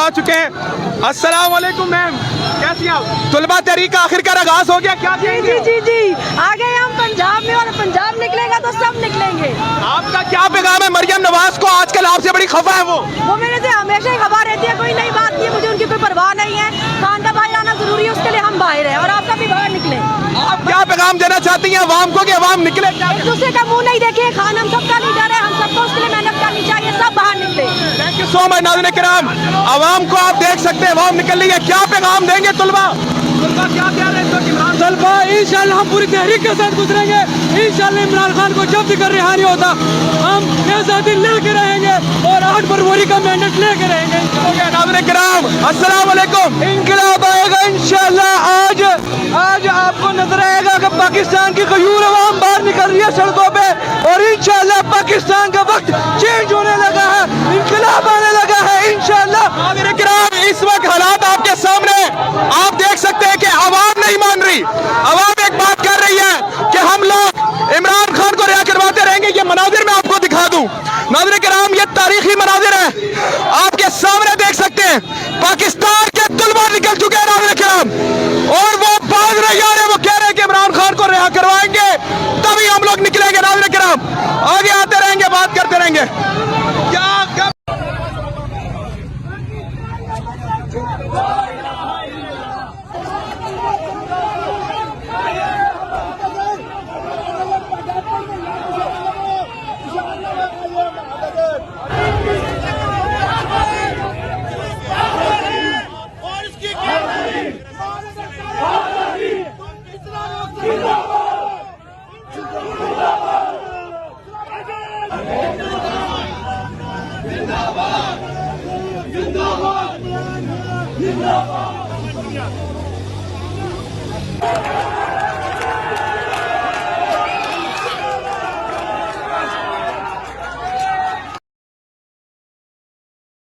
आ चुके हैं। अस्सलाम वालेकुम मैम, कैसी आप? तुलबा तहरीक का आखिरकार आगाज हो गया, क्या जी जी जी जी आ गए हम पंजाब में, और पंजाब निकलेगा तो सब निकलेंगे। आपका क्या पैगाम है मरियम नवाज को? आजकल आपसे बड़ी खफा है वो मेरे से हमेशा ही खबर रहती है, कोई नई बात नहीं है, मुझे उनकी कोई परवाह नहीं है। खान का भाई आना जरूरी है, उसके लिए हम बाहर हैं और आप सब भी बाहर निकले। आप क्या पैगाम देना चाहती हैं अवाम को कि अवाम निकले? एक दूसरे का मुंह नहीं देखे, खान हम सबका लीडर है, हम सबको उसके लिए मेहनत करनी चाहिए, सब बाहर निकले। Thank you so much. नाज़रीन किराम, अवाम को आप देख सकते हैं, अवाम निकल रही है। क्या पैगाम देंगे तुलबा? क्या कह रहे हैं तलबा? इंशाल्लाह हम पूरी तहरीक के साथ गुजरेंगे। इंशाल्लाह इमरान खान को जब तक रिहा नहीं होता हम आज़ादी लेके रहेंगे और 8 फरवरी का मैंडेट लेके रहेंगे। नाज़रीन किराम, अस्सलाम वालेकुम। इंकलाब आएगा इंशाल्लाह। आज आपको नजर आएगा कि पाकिस्तान की गयूर अवाम बाहर निकल रही है सड़कों पे, और इंशाल्लाह पाकिस्तान का वक्त चेंज होने लगा है, इंकलाब आने लगा है इंशाल्लाह। नाज़रीन किराम, इस वक्त हालात आपके सामने, आप देख सकते हैं कि अवाम नहीं मान रही। अवाम एक बात कर रही है कि हम लोग इमरान खान को रिहा करवाते रहेंगे। ये मनाजिर मैं आपको दिखा दूं। नाज़रीन किराम, ये तारीखी मनाजिर है, आपके सामने देख सकते हैं। पाकिस्तान के तुलबा निकल चुके हैं नाज़रीन किराम, और वो भाग रहे हैं, वो कह रहे हैं कि इमरान खान को रिहा करवाएंगे तभी हम लोग निकलेंगे। नाज़रीन किराम, आगे आते रहेंगे, बात करते रहेंगे। क्या जिंदाबाद।